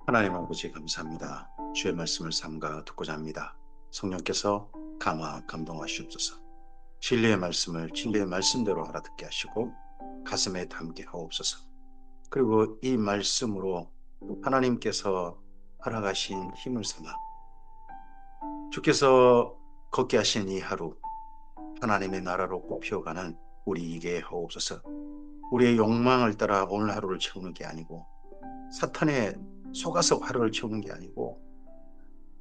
하나님 아버지 감사합니다. 주의 말씀을 삼가 듣고자 합니다. 성령께서 감화 감동하시옵소서. 진리의 말씀을 진리의 말씀대로 알아듣게 하시고 가슴에 담게 하옵소서. 그리고 이 말씀으로 하나님께서 허락하신 힘을 삼아 주께서 걷게 하신 이 하루 하나님의 나라로 꼽혀가는 우리에게 하옵소서. 우리의 욕망을 따라 오늘 하루를 채우는 게 아니고 사탄의 속아서 하루를 채우는 게 아니고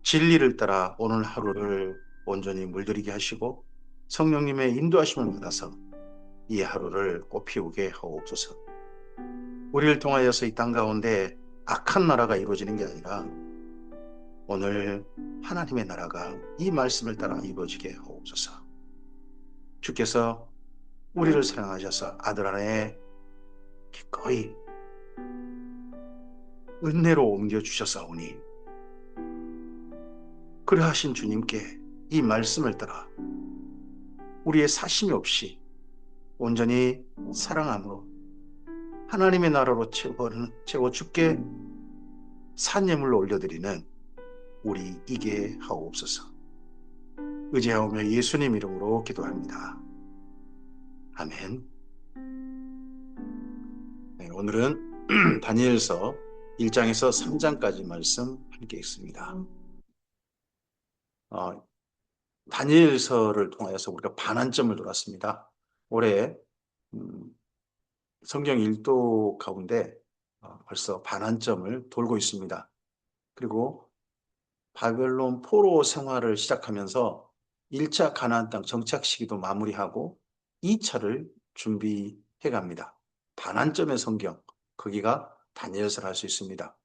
진리를 따라 오늘 하루를 온전히 물들이게 하시고 성령님의 인도하심을 받아서 이 하루를 꽃피우게 하옵소서. 우리를 통하여서 이 땅 가운데 악한 나라가 이루어지는 게 아니라 오늘 하나님의 나라가 이 말씀을 따라 이루어지게 하옵소서. 주께서 우리를 사랑하셔서 아들 안에 기꺼이 은혜로 옮겨주셨사오니 그러하신 주님께 이 말씀을 따라 우리의 사심이 없이 온전히 사랑함으로 하나님의 나라로 채워 주께 산 예물로 올려드리는 우리 이게 하옵소서. 의지하오며 예수님 이름으로 기도합니다. 아멘. 네, 오늘은 다니엘서 1장에서 3장까지 말씀 함께 읽습니다. 다니엘서를 통하여서 우리가 반환점을 돌았습니다. 올해 성경 일도 가운데 벌써 반환점을 돌고 있습니다. 그리고 바벨론 포로 생활을 시작하면서 1차 가나안 땅 정착 시기도 마무리하고 2차를 준비해 갑니다. 반환점의 성경, 거기가 다니엘서를 할 수 있습니다.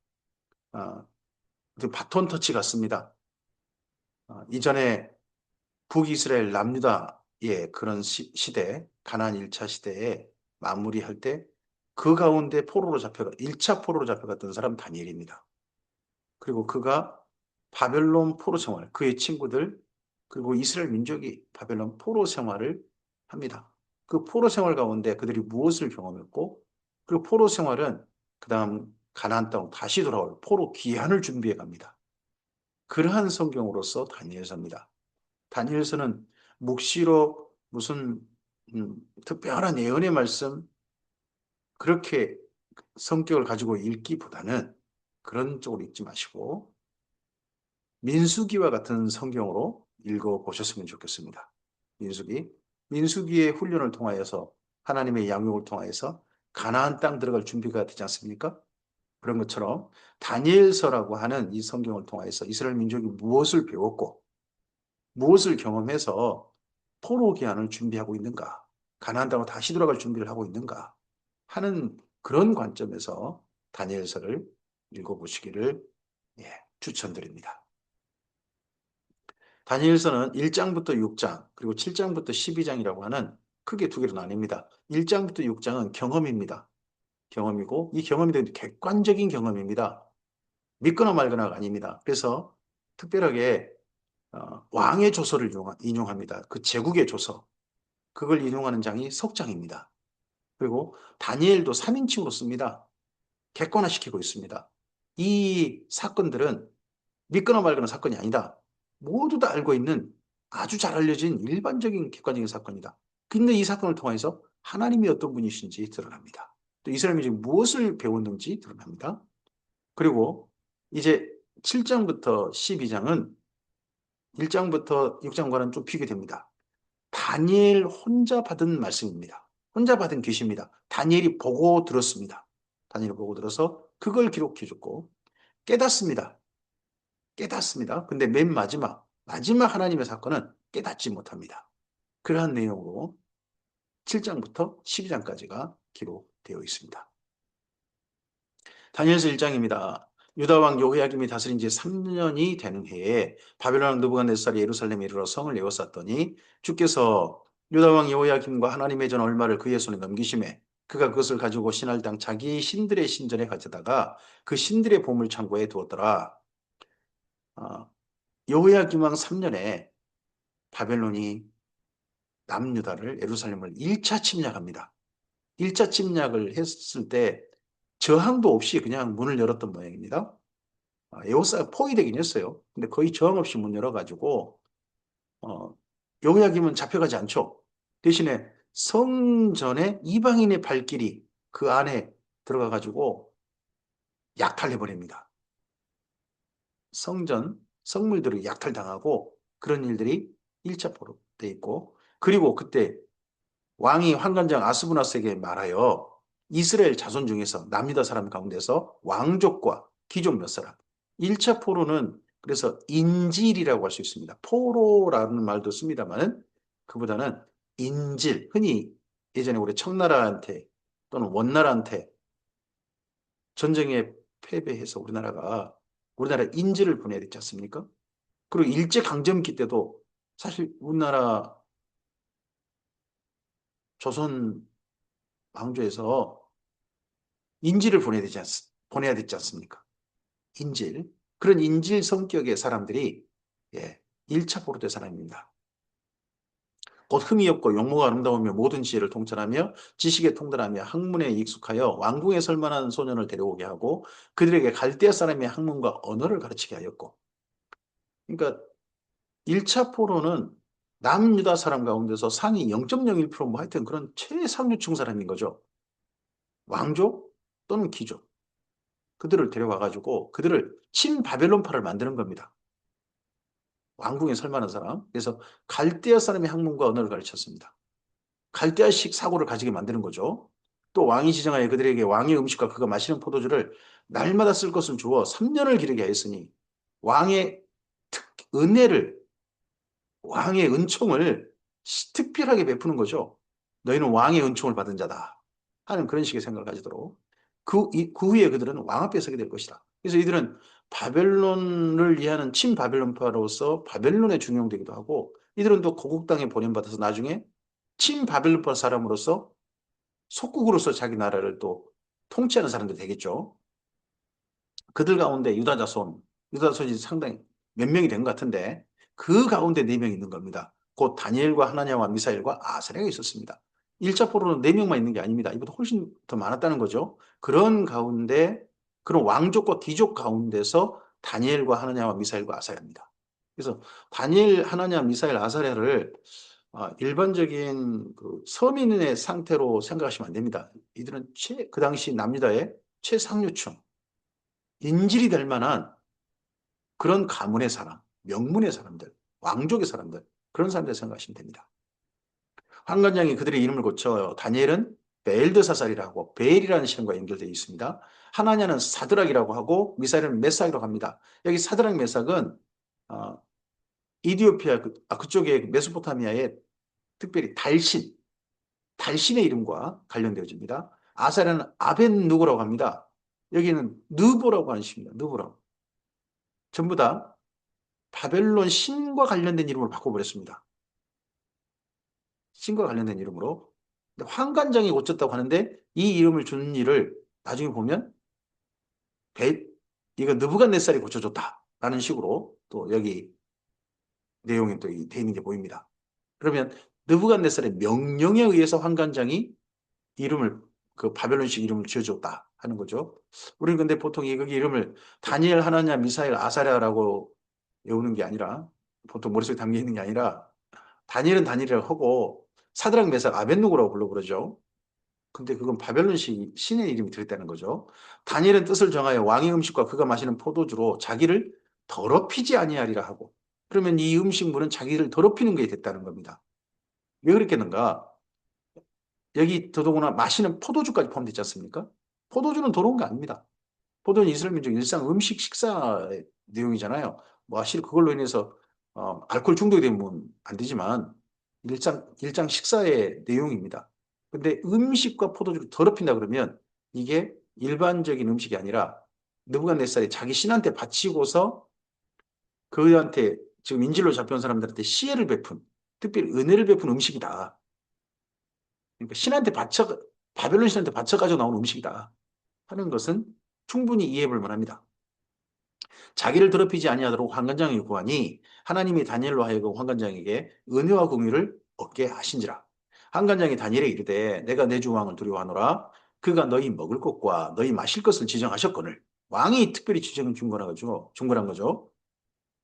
바톤 터치 같습니다. 이전에 북이스라엘 남유다의 그런 시대, 가나안 1차 시대에 마무리할 때 그 가운데 포로로 잡혀가 1차 포로로 잡혀갔던 사람 다니엘입니다. 그리고 그가 바벨론 포로 생활, 그의 친구들 그리고 이스라엘 민족이 바벨론 포로 생활을 합니다. 그 포로 생활 가운데 그들이 무엇을 경험했고 그리고 포로 생활은 그 다음 가나안 땅 다시 돌아올 포로 귀환을 준비해 갑니다. 그러한 성경으로서 다니엘서입니다. 다니엘서는 묵시로 무슨 특별한 예언의 말씀 그렇게 성격을 가지고 읽기보다는 그런 쪽으로 읽지 마시고 민수기와 같은 성경으로 읽어보셨으면 좋겠습니다. 민수기의 훈련을 통하여서 하나님의 양육을 통하여서 가나안 땅 들어갈 준비가 되지 않습니까? 그런 것처럼 다니엘서라고 하는 이 성경을 통하여서 이스라엘 민족이 무엇을 배웠고 무엇을 경험해서 포로 귀환을 준비하고 있는가, 가나안 땅으로 다시 돌아갈 준비를 하고 있는가 하는 그런 관점에서 다니엘서를 읽어보시기를 추천드립니다. 다니엘서는 1장부터 6장 그리고 7장부터 12장이라고 하는 크게 두 개로 나뉩니다. 1장부터 6장은 경험입니다. 경험이고 이 경험이 객관적인 경험입니다. 믿거나 말거나가 아닙니다. 그래서 특별하게 왕의 조서를 인용합니다. 그 제국의 조서. 그걸 인용하는 장이 석장입니다. 그리고 다니엘도 3인칭으로 씁니다. 객관화시키고 있습니다. 이 사건들은 믿거나 말거나 사건이 아니다. 모두 다 알고 있는 아주 잘 알려진 일반적인 객관적인 사건이다. 근데 이 사건을 통해서 하나님이 어떤 분이신지 드러납니다. 또 이스라엘 민족이 무엇을 배웠는지 드러납니다. 그리고 이제 7장부터 12장은 1장부터 6장과는 좀 비교됩니다. 다니엘 혼자 받은 말씀입니다. 혼자 받은 계시입니다. 다니엘이 보고 들었습니다. 다니엘이 보고 들어서 그걸 기록해줬고 깨닫습니다. 근데 맨 마지막 하나님의 사건은 깨닫지 못합니다. 그러한 내용으로 7장부터 12장까지가 기록되어 있습니다. 다니엘서 1장입니다. 유다 왕 여호야김이 다스린 지 3년이 되는 해에 바벨론 왕 느부갓네살이 예루살렘에 이르러 성을 에워쌌더니 주께서 유다 왕 여호야김과 하나님의 전 얼마를 그의 손에 넘기심에 그가 그것을 가지고 신할 땅 자기 신들의 신전에 가져다가 그 신들의 보물 창고에 두었더라. 여호야김 왕 3년에 바벨론이 남유다를 예루살렘을 1차 침략합니다. 1차 침략을 했을 때 저항도 없이 그냥 문을 열었던 모양입니다. 에워싸가 포위되긴 했어요. 근데 거의 저항 없이 문 열어가지고 어, 여호야김은 잡혀가지 않죠. 대신에 성전의 이방인의 발길이 그 안에 들어가가지고 약탈해버립니다. 성물들이 약탈당하고 그런 일들이 1차 포로 돼 있고, 그리고 그때 왕이 환관장 아스부나스에게 말하여 이스라엘 자손 중에서 남유다 사람 가운데서 왕족과 귀족 몇 사람. 1차 포로는 그래서 인질이라고 할 수 있습니다. 포로라는 말도 씁니다만은 그보다는 인질. 흔히 예전에 우리 청나라한테 또는 원나라한테 전쟁에 패배해서 우리나라 인질을 보내야 되지 않습니까? 그리고 일제강점기 때도 사실 우리나라 조선 왕조에서 인질을 보내야 되지 않습니까? 인질. 그런 인질 성격의 사람들이, 예, 1차 포로대 사람입니다. 곧 흠이 없고 용모가 아름다우며 모든 지혜를 통찰하며 지식에 통달하며 학문에 익숙하여 왕궁에 설만한 소년을 데려오게 하고 그들에게 갈대아 사람의 학문과 언어를 가르치게 하였고. 그러니까 1차 포로는 남유다 사람 가운데서 상위 0.01%, 뭐 하여튼 그런 최상류층 사람인 거죠. 왕족 또는 귀족. 그들을 데려와가지고 그들을 친바벨론파를 만드는 겁니다. 왕궁에 설만한 사람. 그래서 갈대아 사람의 학문과 언어를 가르쳤습니다. 갈대아식 사고를 가지게 만드는 거죠. 또 왕이 지정하여 그들에게 왕의 음식과 그가 마시는 포도주를 날마다 쓸 것을 주어 3년을 기르게 하였으니 왕의 은혜를, 왕의 은총을 특별하게 베푸는 거죠. 너희는 왕의 은총을 받은 자다 하는 그런 식의 생각을 가지도록 그 후에 그들은 왕 앞에 서게 될 것이다. 그래서 이들은 바벨론을 이해하는 친바벨론파로서 바벨론에 중용되기도 하고, 이들은 또 고국 땅에 보냄받아서 나중에 친바벨론파 사람으로서 속국으로서 자기 나라를 또 통치하는 사람들이 되겠죠. 그들 가운데 유다 자손이 상당히 몇 명이 된 것 같은데 그 가운데 네 명이 있는 겁니다. 곧 다니엘과 하나냐와 미사엘과 아사랴가 있었습니다. 1차 포로는 네 명만 있는 게 아닙니다. 이보다 훨씬 더 많았다는 거죠. 그런 가운데, 그런 왕족과 귀족 가운데서 다니엘과 하나냐와 미사엘과 아사랴입니다. 그래서 다니엘, 하나냐, 미사엘, 아사랴를 일반적인 그 서민의 상태로 생각하시면 안 됩니다. 이들은 그 당시 남유다의 최상류층, 인질이 될 만한 그런 가문의 사람, 명문의 사람들, 왕족의 사람들, 그런 사람들 생각하시면 됩니다. 환관장이 그들의 이름을 고쳐 다니엘은 베엘드사살이라고 베엘이라는 신과 연결되어 있습니다. 하나냐는 사드락이라고 하고 미사엘은 메삭이라고 합니다. 여기 사드락 메삭은 어, 이디오피아 그쪽에 메소포타미아의 특별히 달신의 이름과 관련되어집니다. 아사랴는 아벤 누고라고 합니다. 여기는 느보라고 하는 식입니다. 느보라고. 전부 다 바벨론 신과 관련된 이름으로 바꿔버렸습니다. 신과 관련된 이름으로. 환관장이 고쳤다고 하는데 이 이름을 준 일을 나중에 보면 이거 느부갓네살이 고쳐줬다라는 식으로 또 여기 내용이 또 돼 있는 게 보입니다. 그러면 느부갓네살의 명령에 의해서 환관장이 이름을, 그 바벨론식 이름을 지어줬다 하는 거죠. 우리는 근데 보통 이 거기 이름을 다니엘, 하나냐, 미사엘, 아사랴라고 외우는 게 아니라, 보통 머릿속에 담겨 있는 게 아니라 다니엘은 다니엘이라고 하고 사드락, 메삭, 아벤누고라고 불러 그러죠. 근데 그건 바벨론식 신의 이름이 들었다는 거죠. 다니엘은 뜻을 정하여 왕의 음식과 그가 마시는 포도주로 자기를 더럽히지 아니하리라 하고, 그러면 이 음식물은 자기를 더럽히는 게 됐다는 겁니다. 왜 그랬겠는가? 여기 더더구나 마시는 포도주까지 포함되지 않습니까? 포도주는 더러운 게 아닙니다. 포도는 이스라엘 민족 일상 음식 식사의 내용이잖아요. 뭐 사실 그걸로 인해서 알코올 중독이 되면 안 되지만 일장 식사의 내용입니다. 근데 음식과 포도주를 더럽힌다 그러면 이게 일반적인 음식이 아니라 느부갓네살이 자기 신한테 바치고서 그한테 지금 인질로 잡혀온 사람들한테 시혜를 베푼, 특별히 은혜를 베푼 음식이다. 그러니까 바벨론 신한테 바쳐가지고 나온 음식이다 하는 것은 충분히 이해해 볼 만합니다. 자기를 더럽히지 아니하도록 환관장이 구하니 하나님이 다니엘로 하여금 환관장에게 은혜와 공의를 얻게 하신지라. 환관장이 다니엘에게 이르되 내가 내 주 왕을 두려워하노라. 그가 너희 먹을 것과 너희 마실 것을 지정하셨거늘. 왕이 특별히 지정해 준 거라 가지고 준 거란 거죠.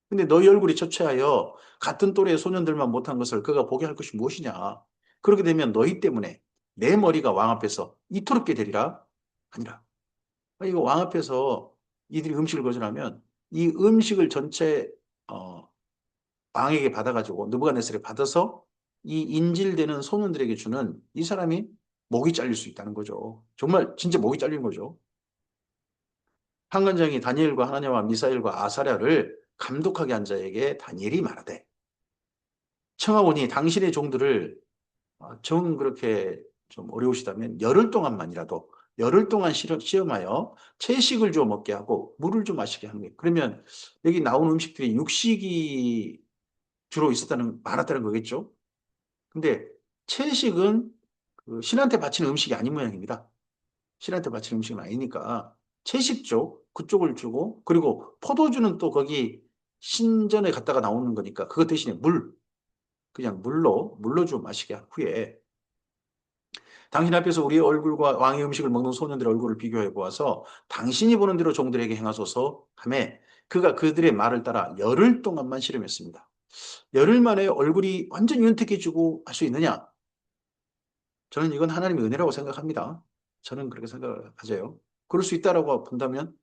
근데 너희 얼굴이 처체하여 같은 또래의 소년들만 못한 것을 그가 보게 할 것이 무엇이냐? 그렇게 되면 너희 때문에 내 머리가 왕 앞에서 이토록게 되리라? 아니라. 이거 왕 앞에서 이들이 음식을 거절하면 이 음식을 전체 어, 왕에게 받아가지고 느부갓네살이 받아서 이 인질되는 소년들에게 주는 이 사람이 목이 잘릴 수 있다는 거죠. 정말 진짜 목이 잘린 거죠. 판관장이 다니엘과 하나냐와 미사엘과 아사랴를 감독하게 한 자에게 다니엘이 말하되 청하오니 당신의 종들을 정 그렇게 좀 어려우시다면 열흘 동안만이라도 열흘 동안 시험하여 채식을 좀 먹게 하고 물을 좀 마시게 하는 거예요. 그러면 여기 나오는 음식들이 육식이 주로 많았다는 거겠죠. 근데 채식은 그 신한테 바치는 음식이 아닌 모양입니다. 신한테 바치는 음식은 아니니까 채식 쪽 그쪽을 주고 그리고 포도주는 또 거기 신전에 갔다가 나오는 거니까 그것 대신에 그냥 물로 좀 마시게 한 후에 당신 앞에서 우리의 얼굴과 왕의 음식을 먹는 소년들의 얼굴을 비교해 보아서 당신이 보는 대로 종들에게 행하소서 하매 그가 그들의 말을 따라 열흘 동안만 실험했습니다. 열흘 만에 얼굴이 완전히 윤택해지고 할 수 있느냐? 저는 이건 하나님의 은혜라고 생각합니다. 저는 그렇게 생각하세요. 그럴 수 있다라고 본다면,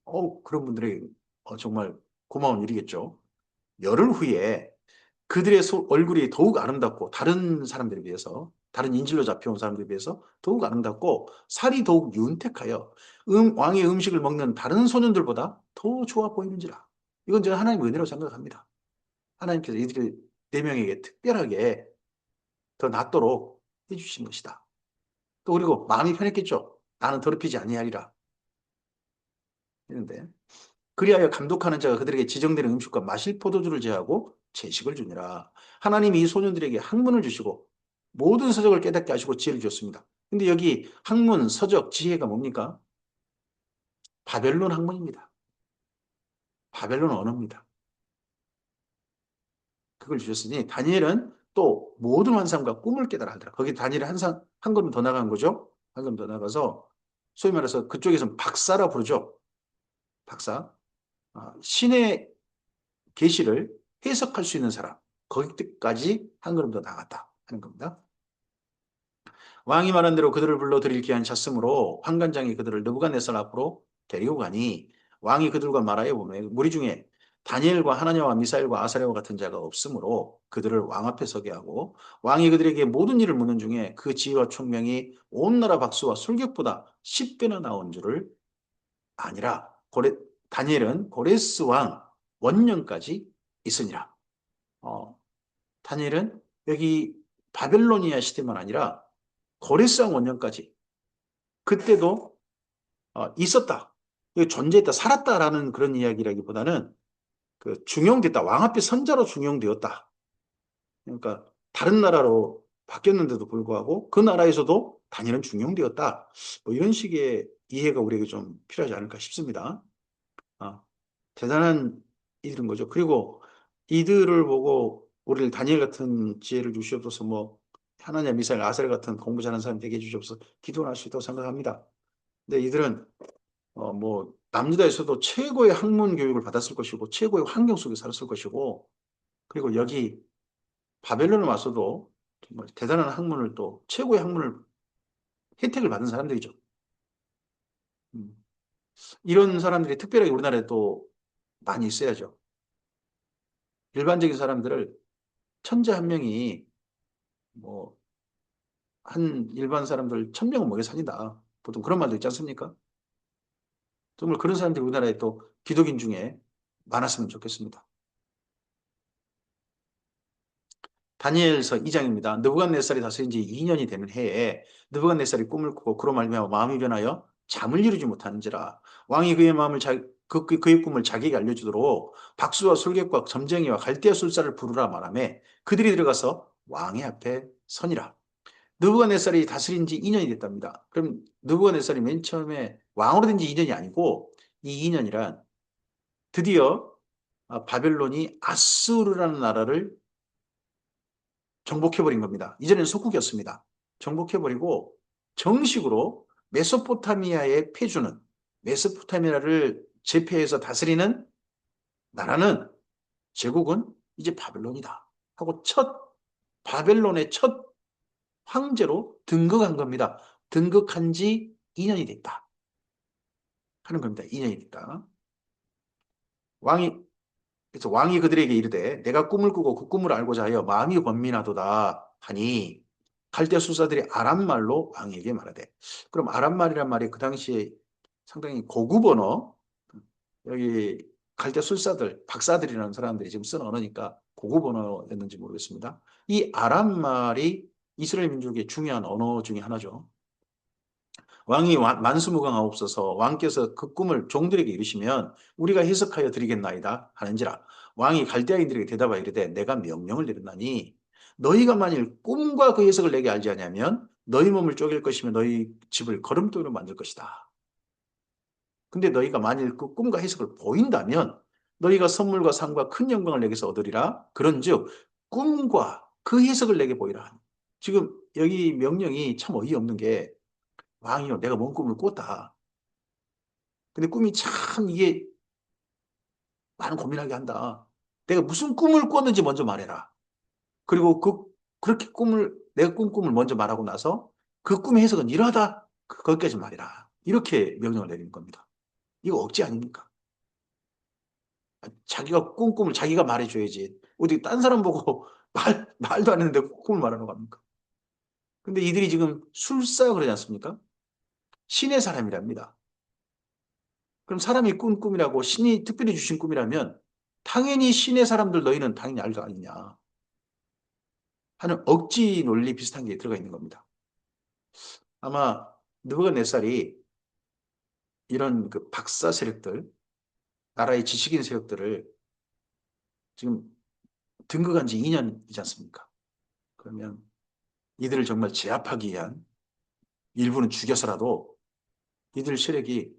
그런 분들에게 정말 고마운 일이겠죠. 열흘 후에 그들의 얼굴이 더욱 아름답고 다른 사람들에 비해서 다른 인질로 잡혀온 사람들에 비해서 더욱 아름답고 살이 더욱 윤택하여 왕의 음식을 먹는 다른 소년들보다 더 좋아 보이는지라. 이건 저는 하나님의 은혜라고 생각합니다. 하나님께서 이들 네 명에게 특별하게 더 낫도록 해주신 것이다. 또 그리고 마음이 편했겠죠. 나는 더럽히지 아니하리라 했는데 그리하여 감독하는 자가 그들에게 지정되는 음식과 마실 포도주를 제하고 채식을 주니라. 하나님이 이 소년들에게 학문을 주시고 모든 서적을 깨닫게 하시고 지혜를 주셨습니다. 근데 여기 학문, 서적, 지혜가 뭡니까? 바벨론 학문입니다. 바벨론 언어입니다. 그걸 주셨으니 다니엘은 또 모든 환상과 꿈을 깨달아 하더라. 거기 다니엘이 한 걸음 더 나간 거죠. 한 걸음 더 나가서 소위 말해서 그쪽에서는 박사라 부르죠. 박사. 신의 계시를 해석할 수 있는 사람. 거기까지 한 걸음 더 나갔다 하는 겁니다. 왕이 말한 대로 그들을 불러 드릴게 한 찼으므로 환관장이 그들을 느부갓네살 앞으로 데리고 가니 왕이 그들과 말하여 보면 무리 중에 다니엘과 하나냐와 미사엘과 아사랴와 같은 자가 없으므로 그들을 왕 앞에 서게 하고 왕이 그들에게 모든 일을 묻는 중에 그 지혜와 총명이 온 나라 박수와 술객보다 10배나 나온 줄을 아니라 다니엘은 고레스 왕 원년까지 있으니라. 어, 다니엘은 여기 바벨로니아 시대만 아니라 고레스 왕 원년까지 그때도 있었다. 존재했다, 살았다라는 그런 이야기라기보다는 그 중용됐다. 왕 앞에 선자로 중용되었다. 그러니까 다른 나라로 바뀌었는데도 불구하고 그 나라에서도 다니엘은 중용되었다. 뭐 이런 식의 이해가 우리에게 좀 필요하지 않을까 싶습니다. 아, 대단한 이들인 거죠. 그리고 이들을 보고 우리를 다니엘 같은 지혜를 주시옵소서 뭐 하나냐 미사일 아셀 같은 공부 잘하는 사람 되게 해주시옵소서 기도를 할 수 있다고 생각합니다. 근데 이들은 뭐 남유다에서도 최고의 학문 교육을 받았을 것이고 최고의 환경 속에 살았을 것이고 그리고 여기 바벨론에 와서도 정말 대단한 학문을 또 최고의 학문을 혜택을 받은 사람들이죠. 음. 이런 사람들이 특별하게 우리나라에 또 많이 있어야죠. 일반적인 사람들을 천재 한 명이 뭐 한 일반 사람들 1000명은 먹여 살린다. 보통 그런 말도 있지 않습니까? 정말 그런 사람들이 우리나라에 또 기독인 중에 많았으면 좋겠습니다. 다니엘서 2장입니다. 느부갓네살이 다스린 지 2년이 되는 해에 느부갓네살이 꿈을 꾸고 그로 말미암아 마음이 변하여 잠을 이루지 못하는지라 왕이 그의 그의 꿈을 자기에게 알려주도록 박수와 술객과 점쟁이와 갈대아 술사를 부르라 말하매 그들이 들어가서 왕의 앞에 서니라. 느부갓네살이 다스린 지 2년이 됐답니다. 그럼 느부갓네살이 맨 처음에 왕으로 된 지 2년이 아니고 이 2년이란 드디어 바벨론이 아수르라는 나라를 정복해버린 겁니다. 이전에는 속국이었습니다. 정복해버리고 정식으로 메소포타미아의 패주는 메소포타미아를 제패해서 다스리는 나라는 제국은 이제 바벨론이다 하고 바벨론의 첫 황제로 등극한 겁니다. 등극한 지 2년이 됐다 하는 겁니다. 2년이 됐다. 왕이 그래서 왕이 그들에게 이르되 내가 꿈을 꾸고 그 꿈을 알고자 하여 마음이 번민하도다 하니 갈대 술사들이 아람말로 왕에게 말하되 그럼 아람말이란 말이 그 당시에 상당히 고급 언어 여기 갈대 술사들 박사들이라는 사람들이 지금 쓰는 언어니까 고급 언어였는지 모르겠습니다. 이 아람말이 이스라엘 민족의 중요한 언어 중에 하나죠. 왕이 만수무강하옵소서 왕께서 그 꿈을 종들에게 이르시면 우리가 해석하여 드리겠나이다 하는지라 왕이 갈대아인들에게 대답하여 이르되 내가 명령을 내렸나니 너희가 만일 꿈과 그 해석을 내게 알지 아니하면 너희 몸을 쪼갤 것이며 너희 집을 거름돌로 만들 것이다. 근데 너희가 만일 그 꿈과 해석을 보인다면 너희가 선물과 상과 큰 영광을 내게서 얻으리라. 그런즉 꿈과 그 해석을 내게 보이라. 지금 여기 명령이 참 어이없는 게 왕이요 내가 뭔 꿈을 꿨다. 근데 꿈이 참 이게 많은 고민하게 한다. 내가 무슨 꿈을 꿨는지 먼저 말해라. 그리고 그렇게 내가 꾼 꿈을 먼저 말하고 나서 그 꿈의 해석은 이러하다. 거기까지 말해라. 이렇게 명령을 내리는 겁니다. 이거 억지 아닙니까? 자기가 꾼 꿈을 자기가 말해줘야지. 어디 딴 사람 보고 말도 안 했는데 꿈을 말하는 겁니까? 근데 이들이 지금 술사 그러지 않습니까? 신의 사람이랍니다. 그럼 사람이 꾼 꿈이라고 신이 특별히 주신 꿈이라면 당연히 신의 사람들 너희는 당연히 알 거 아니냐 하는 억지 논리 비슷한 게 들어가 있는 겁니다. 아마 느부갓네살이 이런 그 박사 세력들, 나라의 지식인 세력들을 지금 등극한 지 2년이지 않습니까? 그러면 이들을 정말 제압하기 위한 일부는 죽여서라도 이들 세력이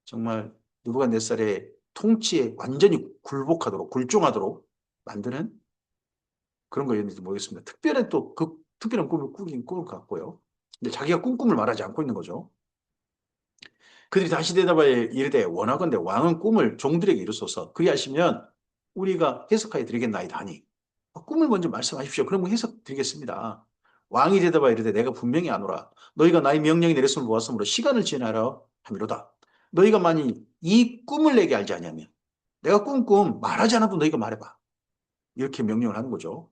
정말 느부갓네살의 통치에 완전히 굴복하도록 굴종하도록 만드는 그런 거였는지 모르겠습니다. 특별한 또 그 특별한 꿈을 꾸긴 꿈을 같고요. 근데 자기가 꾼 꿈을 말하지 않고 있는 거죠. 그들이 다시 대답하여 이르되 원하건대 왕은 꿈을 종들에게 이루소서 그리하시면 우리가 해석하여 드리겠나이다 하니 꿈을 먼저 말씀하십시오. 그럼 해석 드리겠습니다. 왕이 대답하여 이르되 내가 분명히 아노라 너희가 나의 명령이 내렸음을 보았으므로 시간을 지나라 하미로다. 너희가 만일 이 꿈을 내게 알지 아니하면 내가 꾼 꿈 말하지 않아도 너희가 말해봐. 이렇게 명령을 하는 거죠.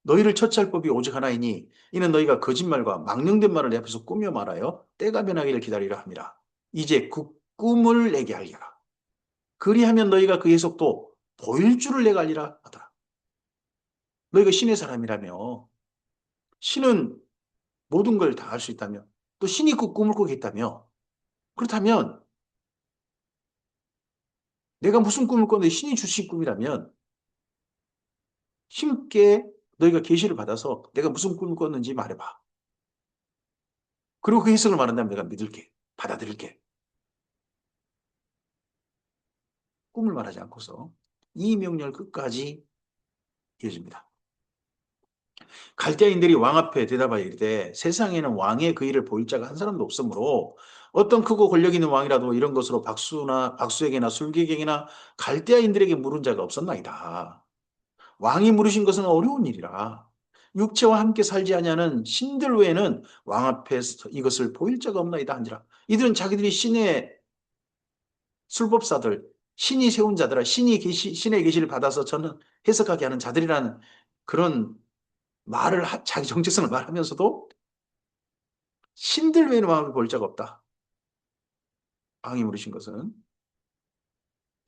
너희를 처치할 법이 오직 하나이니 이는 너희가 거짓말과 망령된 말을 내 앞에서 꾸며 말하여 때가 변하기를 기다리라 함이라. 이제 그 꿈을 내게 알리라. 그리하면 너희가 그 해석도 보일 줄을 내가 알리라 하더라. 너희가 신의 사람이라며 신은 모든 걸 다 알 수 있다며 또 신이 그 꿈을 꾸게 했다며 그렇다면 내가 무슨 꿈을 꿨는데 신이 주신 꿈이라면 신께 너희가 계시를 받아서 내가 무슨 꿈을 꿨는지 말해봐. 그리고 그 해석을 말한다면 내가 믿을게. 받아들일게. 꿈을 말하지 않고서 이 명령 끝까지 이어집니다. 갈대아인들이 왕 앞에 대답하여 이르되 세상에는 왕의 그 일을 보일 자가 한 사람도 없으므로 어떤 크고 권력 있는 왕이라도 이런 것으로 박수에게나 술객에게나 갈대아인들에게 물은 자가 없었나이다. 왕이 물으신 것은 어려운 일이라. 육체와 함께 살지 아니하는 신들 외에는 왕 앞에서 이것을 보일 자가 없나이다 한지라. 이들은 자기들이 신의 술법사들, 신이 세운 자들아, 신의 계시를 받아서 저는 해석하게 하는 자들이라는 그런 자기 정체성을 말하면서도 신들 외에는 왕을 볼 자가 없다. 왕이 물으신 것은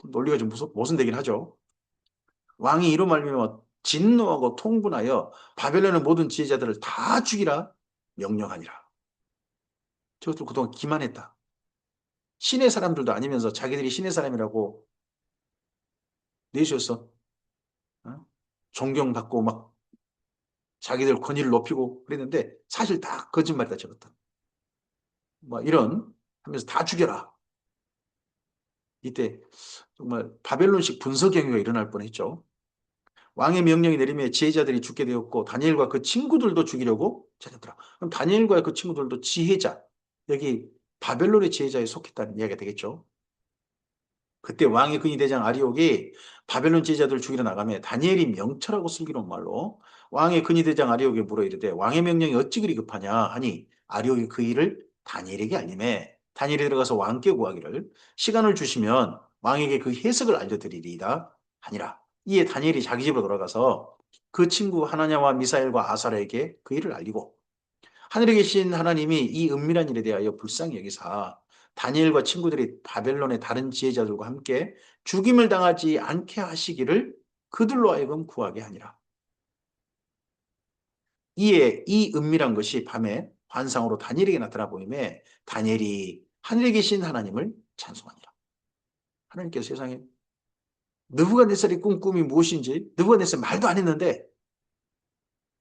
논리가 좀 모순되긴 하죠. 왕이 이로 말미암아 진노하고 통분하여 바벨론의 모든 지혜자들을 다 죽이라 명령하니라. 저것도 그동안 기만했다. 신의 사람들도 아니면서 자기들이 신의 사람이라고 내쉬어서 존경받고 막 자기들 권위를 높이고 그랬는데 사실 다 거짓말이다 저것도. 뭐 이런 하면서 다 죽여라. 이때 정말 바벨론식 분석 행위가 일어날 뻔했죠. 왕의 명령이 내리며 지혜자들이 죽게 되었고 다니엘과 그 친구들도 죽이려고 찾았더라. 그럼 다니엘과 그 친구들도 지혜자 여기 바벨론의 지혜자에 속했다는 이야기가 되겠죠. 그때 왕의 근위 대장 아리옥이 바벨론 지혜자들을 죽이러 나가며 다니엘이 명철하고 슬기로운 말로 왕의 근위 대장 아리옥에 물어 이르되 왕의 명령이 어찌 그리 급하냐 하니 아리옥이 그 일을 다니엘에게 알림해 다니엘이 들어가서 왕께 구하기를 시간을 주시면 왕에게 그 해석을 알려드리리이다 하니라. 이에 다니엘이 자기 집으로 돌아가서 그 친구 하나냐와 미사엘과 아사랴에게 그 일을 알리고 하늘에 계신 하나님이 이 은밀한 일에 대하여 불쌍히 여기사 다니엘과 친구들이 바벨론의 다른 지혜자들과 함께 죽임을 당하지 않게 하시기를 그들로 하여금 구하게 하니라. 이에 이 은밀한 것이 밤에 환상으로 다니엘에게 나타나 보임에 다니엘이 하늘에 계신 하나님을 찬송하니라. 하나님께서 세상에 느부갓네살이 꾼 꿈이 무엇인지 느부갓네살 말도 안 했는데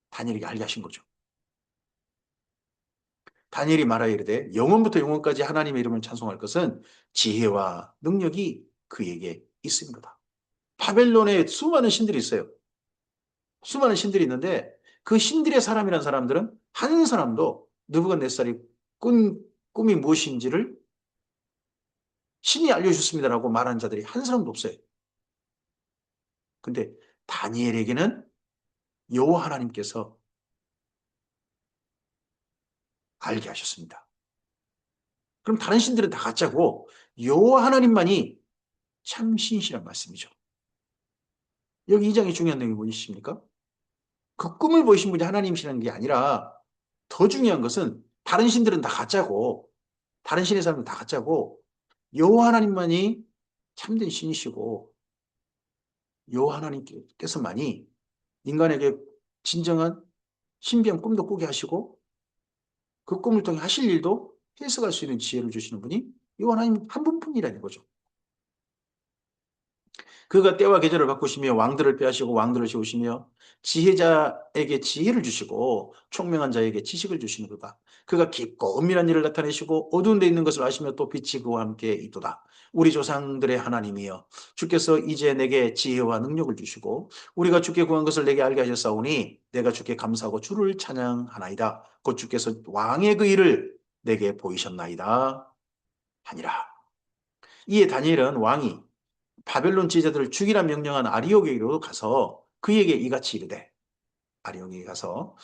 다니엘에게 알게 하신 거죠. 다니엘이 말하여 이르되 영원부터 영원까지 하나님의 이름을 찬송할 것은 지혜와 능력이 그에게 있음이로다. 바벨론에 수많은 신들이 있어요. 수많은 신들이 있는데 그 신들의 사람이란 사람들은 한 사람도 느부갓네살이 꾼 꿈이 무엇인지를 신이 알려주셨습니다라고 말하는 자들이 한 사람도 없어요. 근데 다니엘에게는 여호와 하나님께서 알게 하셨습니다. 그럼 다른 신들은 다 가짜고 여호와 하나님만이 참 신이시란 말씀이죠. 여기 이 장의 중요한 내용이 무엇이십니까? 그 꿈을 보이신 분이 하나님이시라는 게 아니라 더 중요한 것은 다른 신들은 다 가짜고 다른 신의 사람은 다 가짜고 여호와 하나님만이 참된 신이시고 여호와 하나님께서만이 인간에게 진정한 신비한 꿈도 꾸게 하시고 그 꿈을 통해 하실 일도 해석할 수 있는 지혜를 주시는 분이 여호와 하나님 한 분뿐이라는 거죠. 그가 때와 계절을 바꾸시며 왕들을 빼하시고 왕들을 세우시며 지혜자에게 지혜를 주시고 총명한 자에게 지식을 주시는 그가 그가 깊고 은밀한 일을 나타내시고 어두운 데 있는 것을 아시며 또 빛이 그와 함께 있도다. 우리 조상들의 하나님이여 주께서 이제 내게 지혜와 능력을 주시고 우리가 주께 구한 것을 내게 알게 하셨사오니 내가 주께 감사하고 주를 찬양하나이다. 곧 주께서 왕의 그 일을 내게 보이셨나이다 하니라. 이에 다니엘은 왕이 바벨론 지휘자들을 죽이라 명령한 아리옥에게로 가서 그에게 이같이 이르되 아리옥에게 가서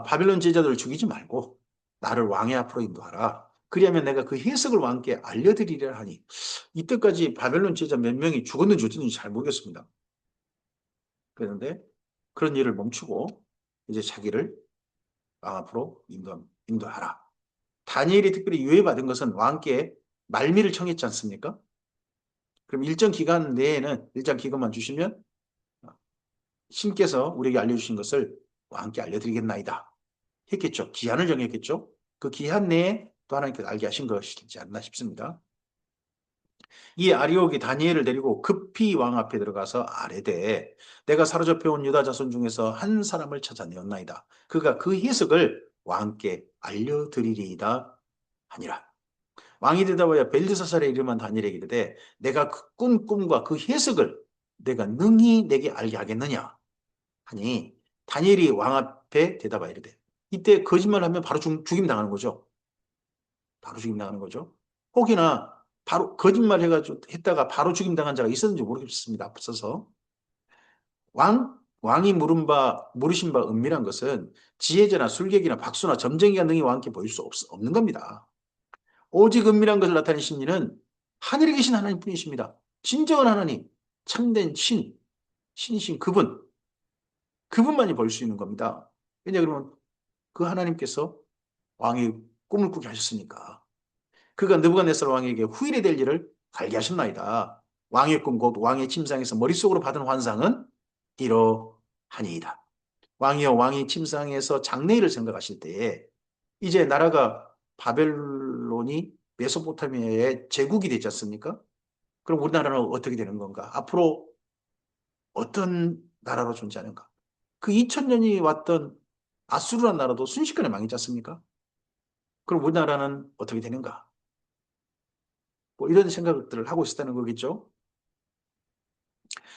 바벨론 지휘자들을 죽이지 말고 나를 왕의 앞으로 인도하라. 그리하면 내가 그 해석을 왕께 알려드리려 하니 이때까지 바벨론 지휘자 몇 명이 죽었는지 어쨌는지 잘 모르겠습니다. 그런데 그런 일을 멈추고 이제 자기를 왕 앞으로 인도하라. 다니엘이 특별히 유예받은 것은 왕께 말미를 청했지 않습니까? 그럼 일정 기간 내에는 일정 기간만 주시면 신께서 우리에게 알려주신 것을 왕께 알려드리겠나이다. 했겠죠. 기한을 정했겠죠. 그 기한 내에 또 하나님께서 알게 하신 것이지 않나 싶습니다. 이 아리옥이 다니엘을 데리고 급히 왕 앞에 들어가서 아뢰되 내가 사로잡혀 온 유다 자손 중에서 한 사람을 찾아내었나이다. 그가 그 해석을 왕께 알려드리리이다 하니라. 왕이 대답하여 벨드사살의 이름한 다니엘에게 이르되 내가 그 꾼 꿈과 그 해석을 내가 능히 내게 알게 하겠느냐 하니 다니엘이 왕 앞에 대답하여 이르되 이때 거짓말하면 바로 죽임 당하는 거죠. 바로 죽임 당하는 거죠. 혹이나 바로 거짓말 해가지고 했다가 바로 죽임 당한 자가 있었는지 모르겠습니다. 앞서서 왕이 물으신 바 은밀한 것은 지혜자나 술객이나 박수나 점쟁이가 능히 왕께 보일 수 없는 겁니다. 오직 은밀한 것을 나타내신 이는 하늘에 계신 하나님 뿐이십니다. 진정한 하나님, 참된 신이신 그분만이 볼 수 있는 겁니다. 왜냐 그러면 그 하나님께서 왕이 꿈을 꾸게 하셨으니까. 그가 느부갓네살 왕에게 후일에 될 일을 알게 하셨나이다. 왕의 꿈 곧 왕의 침상에서 머릿속으로 받은 환상은 이러하니이다. 왕이여 왕이 침상에서 장래일을 생각하실 때에 이제 나라가 바벨론이 메소포타미아의 제국이 되지 않습니까? 그럼 우리나라는 어떻게 되는 건가? 앞으로 어떤 나라로 존재하는가? 그 2000년이 왔던 아수르란 나라도 순식간에 망했지 않습니까? 그럼 우리나라는 어떻게 되는가? 뭐 이런 생각들을 하고 있었다는 거겠죠.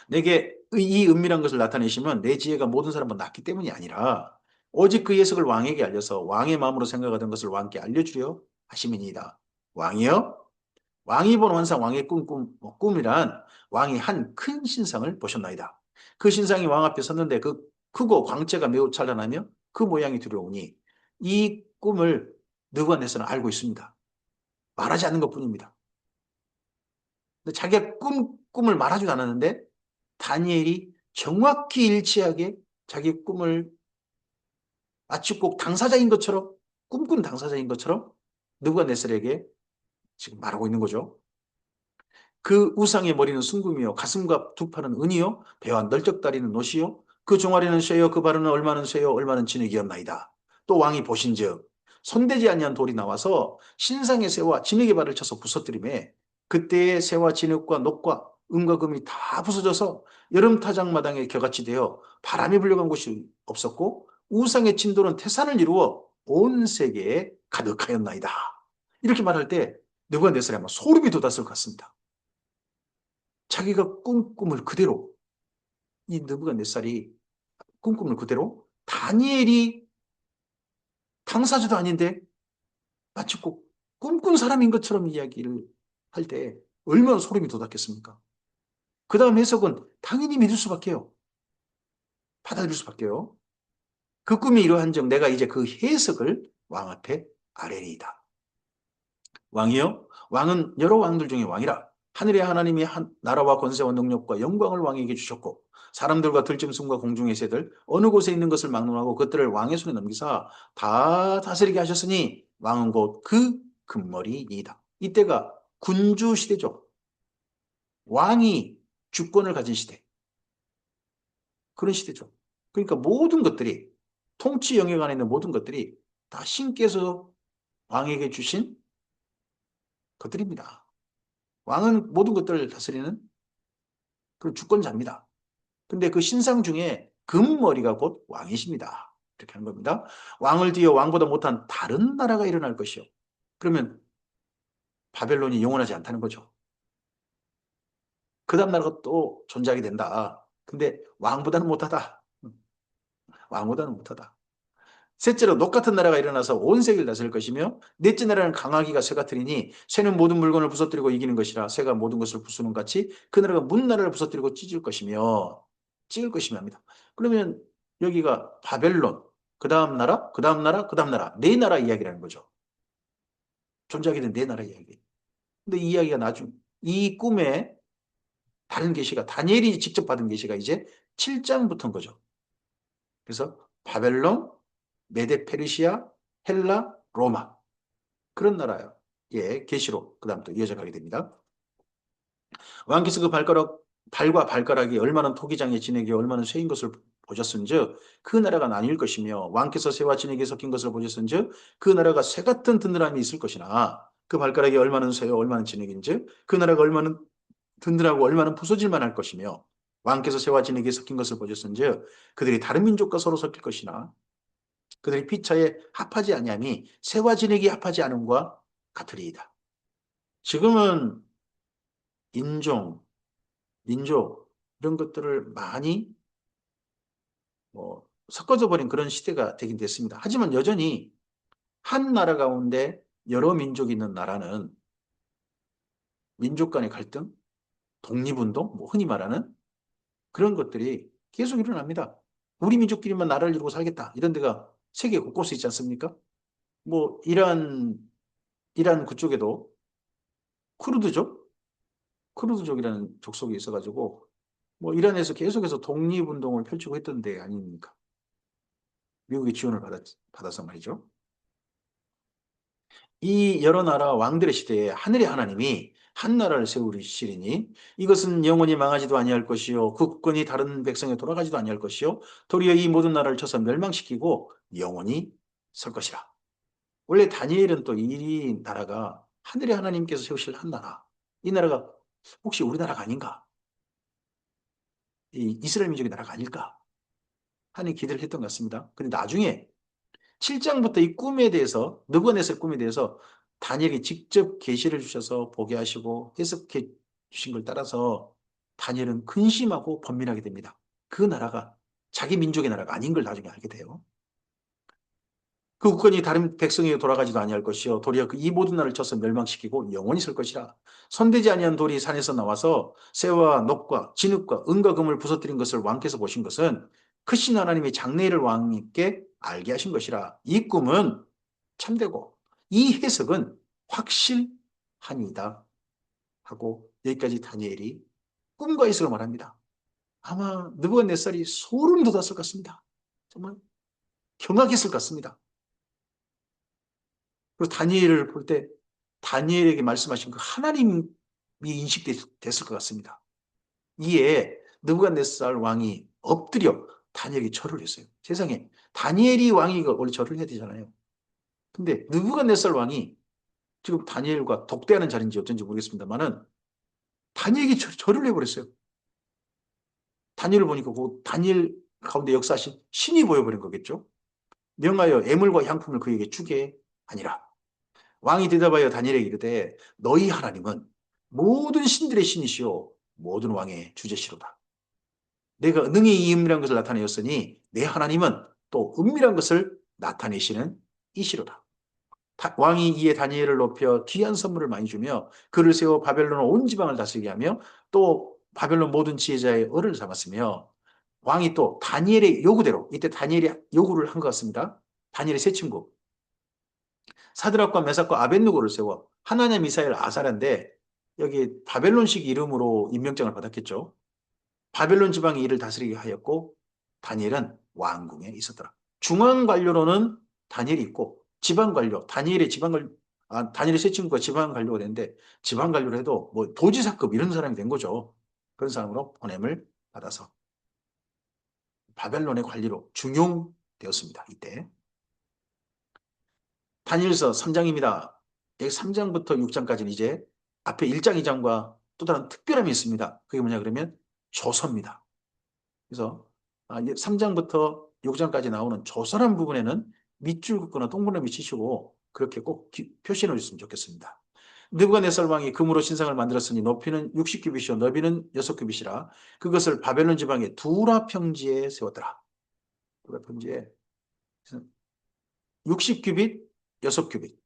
내게 이 은밀한 것을 나타내시면 내 지혜가 모든 사람보다 낫기 때문이 아니라 오직 그 해석을 왕에게 알려서 왕의 마음으로 생각하던 것을 왕께 알려주려 하심이니이다. 왕이여, 왕이 본 환상, 왕의 꿈이란 왕이 한 큰 신상을 보셨나이다. 그 신상이 왕 앞에 섰는데 그 크고 광채가 매우 찬란하며 그 모양이 두려우니 이 꿈을 느부갓네살은 알고 있습니다. 말하지 않는 것뿐입니다. 근데 자기가 꿈을 말하지도 않았는데 다니엘이 정확히 일치하게 자기 꿈을 마치 꼭 당사자인 것처럼 꿈꾼 당사자인 것처럼 느부갓네살에게 지금 말하고 있는 거죠. 그 우상의 머리는 순금이요 가슴과 두 팔은 은이요 배와 널쩍다리는 노시요 그 종아리는 쇠요 그 발은 얼마는 쇠요 얼마는 진흙이었나이다. 또 왕이 보신즉 손대지 아니한 돌이 나와서 신상의 쇠와 진흙의 발을 쳐서 부서뜨리매 그때의 쇠와 진흙과 녹과 은과 금이 다 부서져서 여름 타작마당에 겨같이 되어 바람이 불려간 곳이 없었고 우상의 진돌은 태산을 이루어 온 세계에 가득하였나이다. 이렇게 말할 때 누가 내 사람은 소름이 돋았을 것 같습니다. 자기가 꿈을 그대로 이 느부갓네살이 꿈을 그대로 다니엘이 당사자도 아닌데 마치 꼭 꿈꾼 사람인 것처럼 이야기를 할 때 얼마나 소름이 돋았겠습니까? 그 다음 해석은 당연히 믿을 수밖에요. 받아들일 수밖에요. 그 꿈이 이러한즉 내가 이제 그 해석을 왕 앞에 아뢰리이다. 왕이요? 왕은 여러 왕들 중에 왕이라. 하늘의 하나님이 나라와 권세와 능력과 영광을 왕에게 주셨고 사람들과 들짐승과 공중의 새들 어느 곳에 있는 것을 막론하고 그들을 왕의 손에 넘기사 다 다스리게 하셨으니 왕은 곧 그 금머리이다. 이때가 군주 시대죠. 왕이 주권을 가진 시대. 그런 시대죠. 그러니까 모든 것들이 통치 영역 안에 있는 모든 것들이 다 신께서 왕에게 주신 것들입니다. 왕은 모든 것들을 다스리는 그런 주권자입니다. 근데 그 신상 중에 금머리가 곧 왕이십니다. 이렇게 하는 겁니다. 왕을 뒤에 왕보다 못한 다른 나라가 일어날 것이요. 그러면 바벨론이 영원하지 않다는 거죠. 그 다음 나라가 또 존재하게 된다. 근데 왕보다는 못하다. 왕보다는 못하다. 셋째로 녹 같은 나라가 일어나서 온 세계를 다스릴 것이며 넷째 나라는 강하기가 쇠 같으리니 쇠는 모든 물건을 부서뜨리고 이기는 것이라 쇠가 모든 것을 부수는 같이 그 나라가 문 나라를 부서뜨리고 찢을 것이며 합니다. 그러면 여기가 바벨론, 그 다음 나라, 그 다음 나라, 그 다음 나라 네 나라 이야기라는 거죠. 존재하게 된 네 나라 이야기. 근데 이 이야기가 이 꿈에 다른 계시가 다니엘이 직접 받은 계시가 이제 7장부터인 거죠. 그래서 바벨론, 메데 페르시아, 헬라, 로마 그런 나라의 계시로 그다음 또 이어져 가게 됩니다. 왕께서 그 발과 발가락이 얼마나 토기장의 진액이 얼마나 쇠인 것을 보셨은즉 그 나라가 나뉠 것이며 왕께서 쇠와 진액이 섞인 것을 보셨은즉 그 나라가 쇠 같은 든든함이 있을 것이나 그 발가락이 얼마나 쇠요 얼마나 진액인즉 그 나라가 얼마나 든든하고 얼마나 부서질 만할 것이며 왕께서 쇠와 진액이 섞인 것을 보셨은즉 그들이 다른 민족과 서로 섞일 것이나 그들이 피차에 합하지 아니함이 새와 진액이 합하지 않음과 같으리이다. 지금은 인종, 민족 이런 것들을 많이 섞어져 버린 그런 시대가 되긴 됐습니다. 하지만 여전히 한 나라 가운데 여러 민족이 있는 나라는 민족 간의 갈등, 독립운동, 흔히 말하는 그런 것들이 계속 일어납니다. 우리 민족끼리만 나라를 이루고 살겠다. 이런 데가 세계 곳곳에 있지 않습니까? 이란 그쪽에도 쿠르드족, 쿠르드족이라는 족속이 있어가지고 이란에서 계속해서 독립운동을 펼치고 했던 데 아닙니까? 미국의 지원을 받아서 말이죠. 이 여러 나라 왕들의 시대에 하늘의 하나님이 한 나라를 세우시리니 이것은 영원히 망하지도 아니할 것이요 그 국권이 다른 백성에 돌아가지도 아니할 것이요 도리어 이 모든 나라를 쳐서 멸망시키고 영원히 설 것이라. 원래 다니엘은 또 이 나라가 하늘의 하나님께서 세우실 한 나라, 이 나라가 혹시 우리나라가 아닌가? 이 이스라엘 민족의 나라가 아닐까? 하는 기대를 했던 것 같습니다. 근데 나중에 7장부터 이 꿈에 대해서 느부갓네살 꿈에 대해서 다니엘이 직접 계시를 주셔서 보게 하시고 해석해 주신 걸 따라서 다니엘은 근심하고 번민하게 됩니다. 그 나라가 자기 민족의 나라가 아닌 걸 나중에 알게 돼요. 그 국권이 다른 백성에게 돌아가지도 아니할 것이요 도리어 그 이 모든 나라를 쳐서 멸망시키고 영원히 있을 것이라. 손대지 아니한 돌이 산에서 나와서 새와 녹과 진흙과 은과 금을 부서뜨린 것을 왕께서 보신 것은 크신 하나님의 장래일을 왕께 알게 하신 것이라. 이 꿈은 참되고 이 해석은 확실하니이다 하고 여기까지 다니엘이 꿈과 해석을 말합니다. 아마 느부갓네살이 소름 돋았을 것 같습니다. 정말 경악했을 것 같습니다. 그리고 다니엘을 볼 때 다니엘에게 말씀하신 그 하나님이 인식됐을 것 같습니다. 이에 느부갓네살 왕이 엎드려 다니엘에게 절을 했어요. 세상에 다니엘이 왕이 원래 절을 해야 되잖아요. 근데 느부갓네살 왕이 지금 다니엘과 독대하는 자리인지 어쩐지 모르겠습니다만은 다니엘에게 절을 해버렸어요. 다니엘을 보니까 그 다니엘 가운데 역사하신 신이 보여버린 거겠죠. 명하여 애물과 향품을 그에게 주게 하니라. 왕이 대답하여 다니엘에게 이르되 너희 하나님은 모든 신들의 신이시오 모든 왕의 주제시로다. 내가 능히 이 은밀한 것을 나타내었으니 내 하나님은 또 은밀한 것을 나타내시는 이시로다. 왕이 이에 다니엘을 높여 귀한 선물을 많이 주며 그를 세워 바벨론 온 지방을 다스리게 하며 또 바벨론 모든 지혜자의 어를 삼았으며 왕이 또 다니엘의 요구대로 이때 다니엘이 요구를 한 것 같습니다. 다니엘의 세 친구 사드락과 메삭과 아벳느고를 세워 하나냐 미사엘 아사랴인데 여기 바벨론식 이름으로 임명장을 받았겠죠. 바벨론 지방이 이를 다스리게 하였고 다니엘은 왕궁에 있었더라. 중앙 관료로는 다니엘이 있고 지방 관료 다니엘의 지방 관료 다니엘의 세 친구가 지방 관료가 됐는데 지방 관료를 해도 뭐 도지사급 이런 사람이 된 거죠. 그런 사람으로 보냄을 받아서 바벨론의 관리로 중용되었습니다. 이때 다니엘서 3장입니다. 여기 3장부터 6장까지는 이제 앞에 1장, 2장과 또 다른 특별함이 있습니다. 그게 뭐냐 그러면 조서입니다. 그래서 3장부터 6장까지 나오는 조서란 부분에는 밑줄 긋거나 동그라미 치시고 그렇게 꼭 표시해 놓으셨으면 좋겠습니다. 느부갓네살 왕이 금으로 신상을 만들었으니 높이는 60규빗이요 너비는 6규빗이라 그것을 바벨론 지방의 두라 평지에 세웠더라. 두라 평지에 60규빗, 6규빗.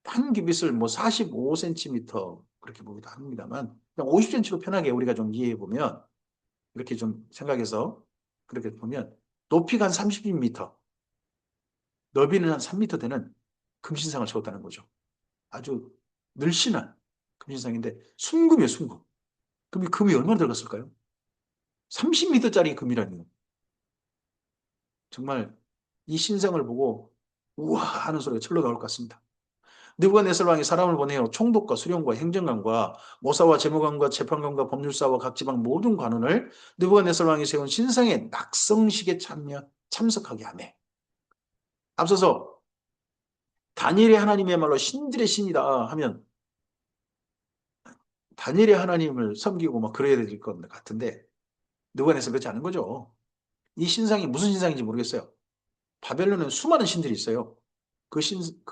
한 규빗을 뭐 45cm 그렇게 보기도 합니다만 50cm로 편하게 우리가 좀 이해해 보면 이렇게 좀 생각해서 그렇게 보면 높이가 한 30m, 너비는 한 3m 되는 금신상을 세웠다는 거죠. 아주 늘씬한 금신상인데 순금이에요, 순금. 금이 얼마나 들어갔을까요? 30m짜리 금이라니요. 정말 이 신상을 보고 우와 하는 소리가 절로 나올 것 같습니다. 느부갓네살 왕이 사람을 보내어 총독과 수령과 행정관과 모사와 재무관과 재판관과 법률사와 각 지방 모든 관원을 느부갓네살 왕이 세운 신상의 낙성식에 참석하게 하매 앞서서 다니엘의 하나님이야말로 신들의 신이다 하면 다니엘의 하나님을 섬기고 막 그래야 될 것 같은데 느부갓네살 그렇지 않은 거죠. 이 신상이 무슨 신상인지 모르겠어요. 바벨론에 수많은 신들이 있어요. 그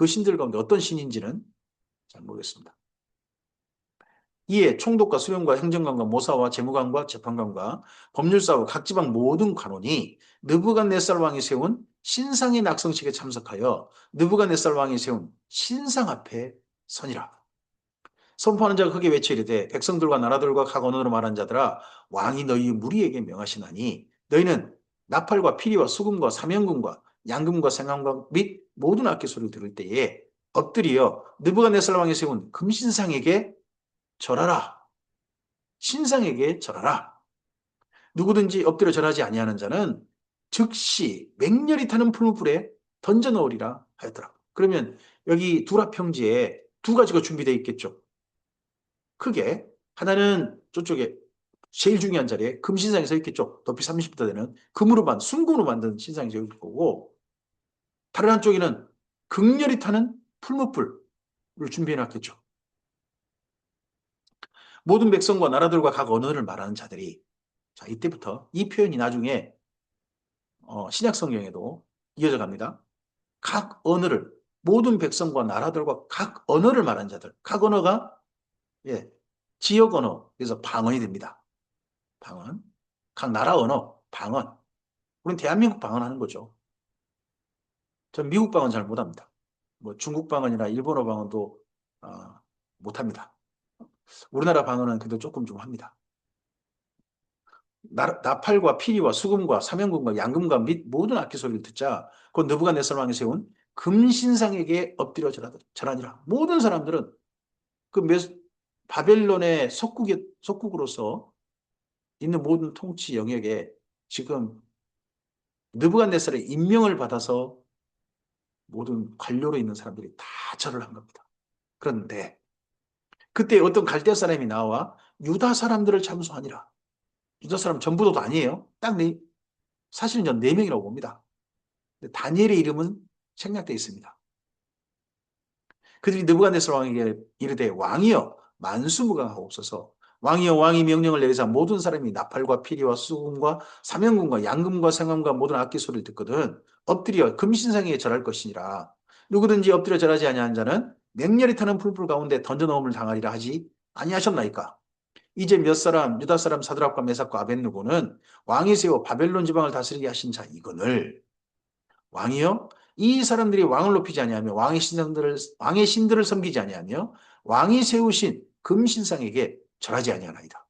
신들 가운데 어떤 신인지는 잘 모르겠습니다. 이에 총독과 수령과 행정관과 모사와 재무관과 재판관과 법률사와 각 지방 모든 관원이 느부갓네살 왕이 세운 신상의 낙성식에 참석하여 느부갓네살 왕이 세운 신상 앞에 서니라. 선포하는 자가 크게 외쳐 이르되 백성들과 나라들과 각 언어로 말한 자들아 왕이 너희 무리에게 명하시나니 너희는 나팔과 피리와 수금과 사면금과 양금과 생황과 및 모든 악기 소리를 들을 때에 엎드려 느부갓네살 왕이 세운 금신상에게 절하라. 신상에게 절하라. 누구든지 엎드려 절하지 아니하는 자는 즉시 맹렬히 타는 풀무불에 던져 넣으리라 하였더라. 그러면 여기 두라 평지에 두 가지가 준비되어 있겠죠. 크게 하나는 저쪽에 제일 중요한 자리에 금신상이 서 있겠죠. 높이 30m 되는 순금으로 만든 신상이 서 있을 거고 다른 한쪽에는 극렬히 타는 풀무불을 준비해 놨겠죠. 모든 백성과 나라들과 각 언어를 말하는 자들이 자 이때부터 이 표현이 나중에 신약 성경에도 이어져 갑니다. 각 언어를 모든 백성과 나라들과 각 언어를 말하는 자들 각 언어가 예, 지역 언어 그래서 방언이 됩니다. 방언 각 나라 언어 방언 우리는 대한민국 방언 하는 거죠. 전 미국 방언 잘 못합니다. 뭐 중국 방언이나 일본어 방언도 어, 못합니다. 우리나라 방언은 그래도 조금 좀 합니다. 나팔과 피리와 수금과 사명금과 양금과 및 모든 악기 소리를 듣자 곧 느부갓네살 왕이 세운 금신상에게 엎드려 절하니라. 모든 사람들은 그 바벨론의 속국으로서 있는 모든 통치 영역에 지금 느부갓네살의 임명을 받아서 모든 관료로 있는 사람들이 다 절을 한 겁니다. 그런데 그때 어떤 갈대아 사람이 나와 유다 사람들을 참소하니라. 유다 사람 전부도 아니에요. 딱 사실은 전 4명이라고 봅니다. 다니엘의 이름은 생략되어 있습니다. 그들이 느부갓네살 왕에게 이르되 왕이여 만수무강하옵소서. 왕이여 왕이 명령을 내리사 모든 사람이 나팔과 피리와 수금과 사명금과 양금과 생금과 모든 악기 소리를 듣거든 엎드려 금신상에 절할 것이니라. 누구든지 엎드려 절하지 아니하는 자는 맹렬히 타는 풀불 가운데 던져넣음을 당하리라 하지 아니하셨나이까. 이제 몇 사람 유다 사람 사드락과 메삭과 아벳느고는 왕이 세워 바벨론 지방을 다스리게 하신 자 이거늘 왕이요 이 사람들이 왕을 높이지 아니하며 왕의 신들을 섬기지 아니하며 왕이 세우신 금신상에게 절하지 아니하나이다.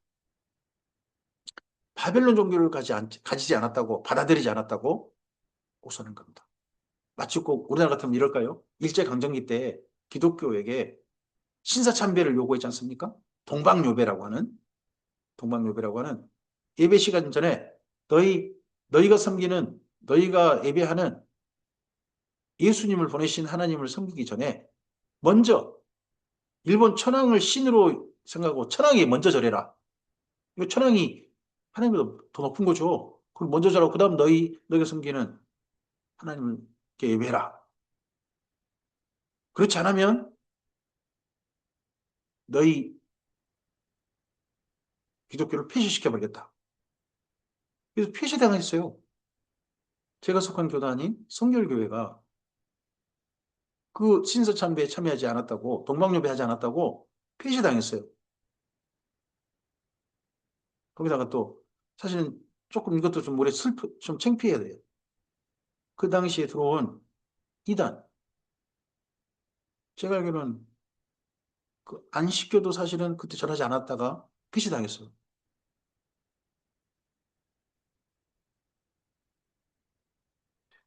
바벨론 종교를 가지지 않았다고 받아들이지 않았다고 고소하는 겁니다. 마치 꼭 우리나라 같으면 이럴까요? 일제강점기 때 기독교에게 신사참배를 요구했지 않습니까? 동방요배라고 하는 예배 시간 전에 너희가 섬기는 너희가 예배하는 예수님을 보내신 하나님을 섬기기 전에 먼저 일본 천황을 신으로 생각하고 천황이 먼저 절해라. 이거 천황이 하나님보다 더 높은 거죠. 그럼 먼저 절하고 그다음 너희가 섬기는 하나님을 예배해라. 그렇지 않으면 너희 기독교를 폐쇄시켜버리겠다. 그래서 폐쇄당했어요. 제가 속한 교단인 성결교회가 그 신사참배에 참여하지 않았다고 동방요배하지 않았다고 폐쇄당했어요. 거기다가 또 사실은 조금 이것도 좀 오래 좀 창피해야 돼요. 그 당시에 들어온 이단 제가 알기로는 그 안식교도 사실은 그때 절하지 않았다가 폐쇄당했어요.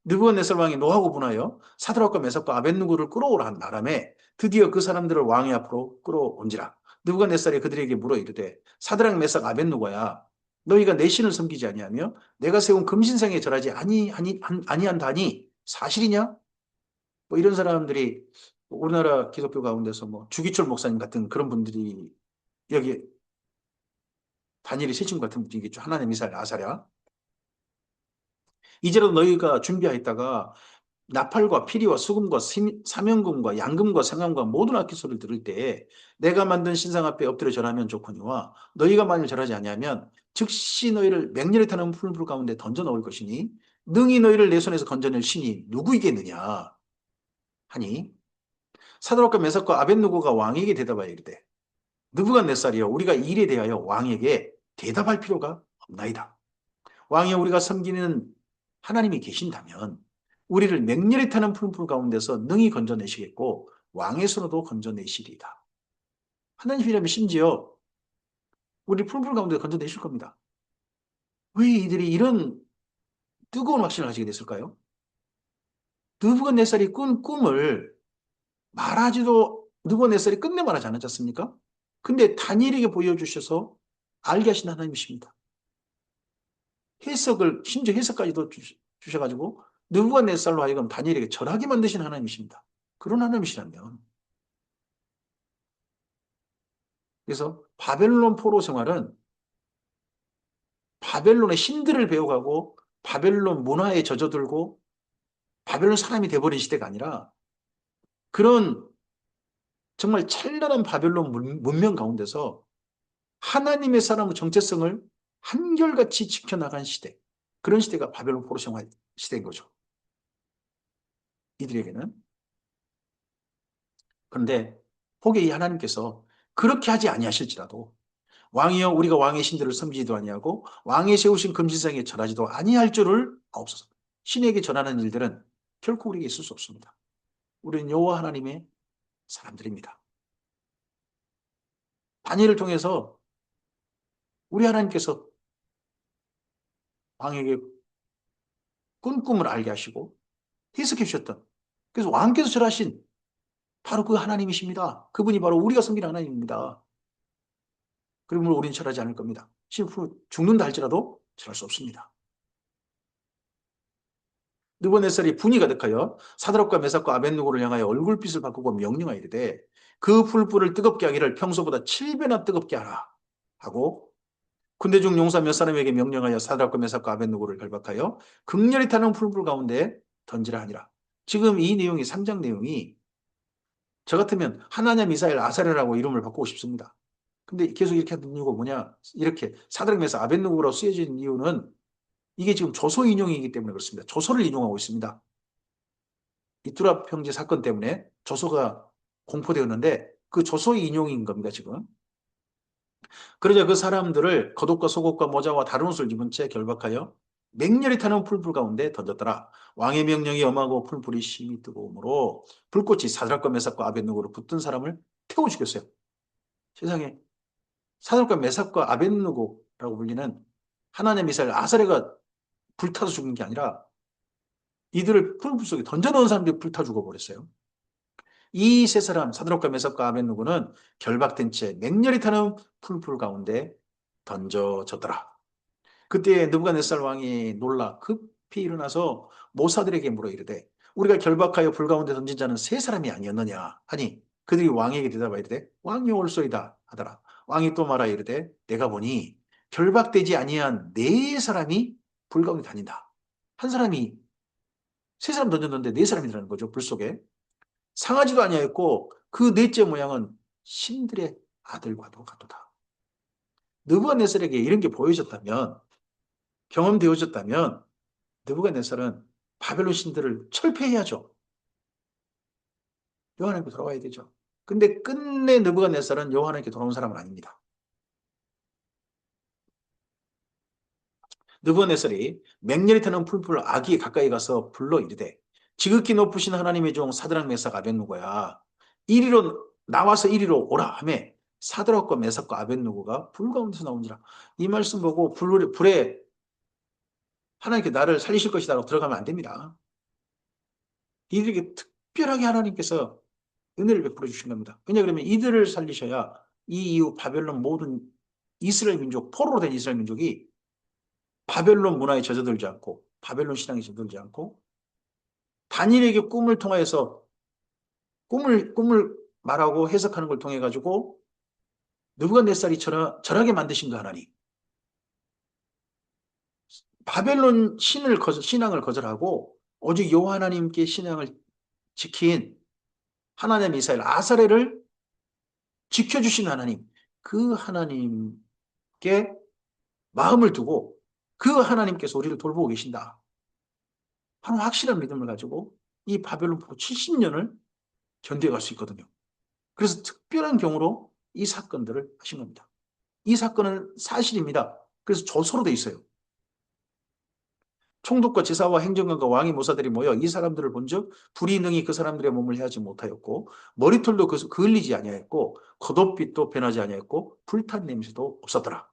느부갓네살 왕이 노하고 분하여 사드락과 메삭과 아벳느고를 끌어오라 한 바람에 드디어 그 사람들을 왕의 앞으로 끌어온지라. 느부갓네살이 그들에게 물어 이르되 사드락 메삭 아벳느고야 너희가 내 신을 섬기지 아니하며 내가 세운 금신상에 절하지 아니한다니 사실이냐? 뭐 이런 사람들이 우리나라 기독교 가운데서 뭐 주기철 목사님 같은 그런 분들이 여기 다니엘이 세 친구 같은 분이겠죠. 하나님 미사일 아사랴. 이제라도 너희가 준비하였다가 나팔과 피리와 수금과 사명금과 양금과 생금과 모든 악기 소리를 들을 때에 내가 만든 신상 앞에 엎드려 절하면 좋거니와 너희가 만일 절하지 아니하면 즉시 너희를 맹렬히 타는 풀불 가운데 던져 넣을 것이니 능히 너희를 내 손에서 건져낼 신이 누구이겠느냐 하니 사드락과 메삭과 아벳느고가 왕에게 대답하여 이르되 느부갓네살이여 우리가 이 일에 대하여 왕에게 대답할 필요가 없나이다. 왕이 우리가 섬기는 하나님이 계신다면 우리를 맹렬히 타는 푸른풀 가운데서 능히 건져내시겠고 왕의 손으로 건져내시리이다. 하나님이라면 심지어 우리 푸른풀 가운데 건져내실 겁니다. 왜 이들이 이런 뜨거운 확신을 가지게 됐을까요? 느부갓네살이 꾼 꿈을 느부갓네살이 끝내 말하지 않았지 않습니까? 근데 다니엘에게 보여주셔서 알게 하신 하나님이십니다. 심지어 해석까지도 주셔가지고 느부갓네살로 하여금 다니엘에게 절하게 만드신 하나님이십니다. 그런 하나님이시라면. 그래서 바벨론 포로 생활은 바벨론의 신들을 배워가고 바벨론 문화에 젖어들고 바벨론 사람이 돼버린 시대가 아니라 그런 정말 찬란한 바벨론 문명 가운데서 하나님의 사람의 정체성을 한결같이 지켜나간 시대. 그런 시대가 바벨론 포로 생활 시대인 거죠. 이들에게는. 그런데 혹여 이 하나님께서 그렇게 하지 아니하실지라도 왕이여 우리가 왕의 신들을 섬기지도 아니하고 왕이 세우신 금신상에 절하지도 아니할 줄을 아옵소서. 신에게 절하는 일들은 결코 우리에게 있을 수 없습니다. 우리는 여호와 하나님의 사람들입니다. 다니엘을 통해서 우리 하나님께서 왕에게 꾼 꿈을 알게 하시고 해석해 주셨던, 그래서 왕께서 절하신 바로 그 하나님이십니다. 그분이 바로 우리가 섬기는 하나님입니다. 그러므로 우리는 절하지 않을 겁니다. 죽는다 할지라도 절할 수 없습니다. 느부갓네살이 분이 가득하여 사드락과 메삭과 아벳느고를 향하여 얼굴빛을 바꾸고 명령하여 이르되 그 풀불을 뜨겁게 하기를 평소보다 7배나 뜨겁게 하라 하고 군대 중 용사 몇 사람에게 명령하여 사드락과 메삭과 아벳느고를 결박하여 극렬히 타는 풀불 가운데 던지라 하니라. 지금 이 내용이 3장 내용이 저 같으면 하나냐 미사엘 아사랴라고 이름을 바꾸고 싶습니다. 근데 계속 이렇게 하는 이유가 뭐냐? 이렇게 사드락 메삭 아벳느고로 쓰여진 이유는 이게 지금 조서 인용이기 때문에 그렇습니다. 조서를 인용하고 있습니다. 이투라 평지 사건 때문에 조서가 공포되었는데 그 조서 인용인 겁니다, 지금. 그러자 그 사람들을 겉옷과 속옷과 모자와 다른 옷을 입은 채 결박하여 맹렬히 타는 풀불 가운데 던졌더라. 왕의 명령이 엄하고 풀불이 심히 뜨거우므로 불꽃이 사드락과 메삭과 아벳느고로 붙든 사람을 태워 죽였어요. 세상에 사드락과 메삭과 아벳느고라고 불리는 하나님의 미사일 아사랴가 불타서 죽은 게 아니라 이들을 풀불 속에 던져놓은 사람들이 불타 죽어버렸어요. 이 세 사람 사드락과 메삭과 아벳느고는 결박된 채 맹렬히 타는 풀불 가운데 던져졌더라. 그때 느부갓네살 왕이 놀라 급히 일어나서 모사들에게 물어 이르되 우리가 결박하여 불 가운데 던진 자는 세 사람이 아니었느냐 하니 그들이 왕에게 대답하여 이르되 왕이 옳소이다 하더라. 왕이 또 말하여 이르되 내가 보니 결박되지 아니한 네 사람이 불 가운데 다닌다. 한 사람이 세 사람 던졌는데 네 사람이라는 거죠. 불 속에. 상하지도 아니하였고 그 넷째 모양은 신들의 아들과도 같도다. 느부갓네살에게 이런 게 보여졌다면, 경험되어졌다면 느부갓네살은 바벨론 신들을 철폐해야죠. 여호와 하나님께 돌아와야 되죠. 근데 끝내 느부갓네살은 여호와 하나님께 돌아온 사람은 아닙니다. 느부갓네살이 맹렬히 타는 풀불 아기에 가까이 가서 불러 이르되 지극히 높으신 하나님의 종 사드락 메삭 아벳느고야 이리로 나와서 이리로 오라 하며 사드락과 메삭과 아벳느고가 불 가운데서 나온지라. 이 말씀 보고 불에 하나님께 나를 살리실 것이다라고 들어가면 안 됩니다. 이들에게 특별하게 하나님께서 은혜를 베풀어 주신 겁니다. 왜냐 그러면 이들을 살리셔야 이 이후 바벨론 모든 이스라엘 민족, 포로로 된 이스라엘 민족이 바벨론 문화에 젖어들지 않고 바벨론 신앙에 젖어들지 않고 다니엘에게 꿈을 통하여서 꿈을 말하고 해석하는 걸 통해 가지고 느부갓네살이 절하게 만드신 그 하나님, 바벨론 신앙을 거절하고 오직 여호와 하나님께 신앙을 지킨 하나님의 미사일 아사랴를 지켜주신 하나님, 그 하나님께 마음을 두고 그 하나님께서 우리를 돌보고 계신다. 바로 확실한 믿음을 가지고 이 바벨론 포로 70년을 견뎌갈 수 있거든요. 그래서 특별한 경우로 이 사건들을 하신 겁니다. 이 사건은 사실입니다. 그래서 조서로 돼 있어요. 총독과 제사와 행정관과 왕의 모사들이 모여 이 사람들을 본즉 불이 능히 그 사람들의 몸을 해하지 못하였고 머리털도 그을리지 아니하였고 겉옷빛도 변하지 아니하였고 불탄 냄새도 없었더라.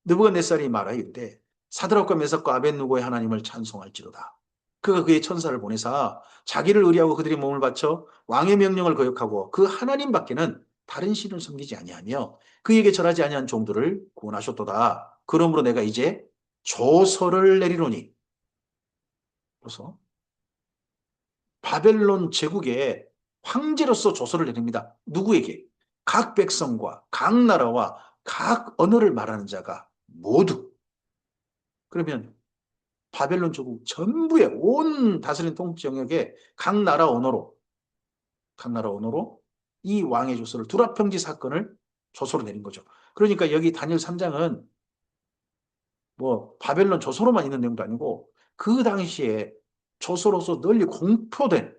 느부갓네살이 말하여 이르되 사드락과 메삭과 아벳느고의 하나님을 찬송할지로다. 그가 그의 천사를 보내사 자기를 의리하고 그들의 몸을 바쳐 왕의 명령을 거역하고 그 하나님 밖에는 다른 신을 섬기지 아니하며 그에게 절하지 아니한 종들을 구원하셨도다. 그러므로 내가 이제 조서를 내리노니. 그래서 바벨론 제국의 황제로서 조서를 내립니다. 누구에게? 각 백성과 각 나라와 각 언어를 말하는 자가 모두. 그러면 바벨론 제국 전부의 온 다스린 통치 영역에 각 나라 언어로 이 왕의 조서를 두라평지 사건을 조서로 내린 거죠. 그러니까 여기 다니엘 3장은 뭐 바벨론 조서로만 있는 내용도 아니고 그 당시에 조서로서 널리 공표된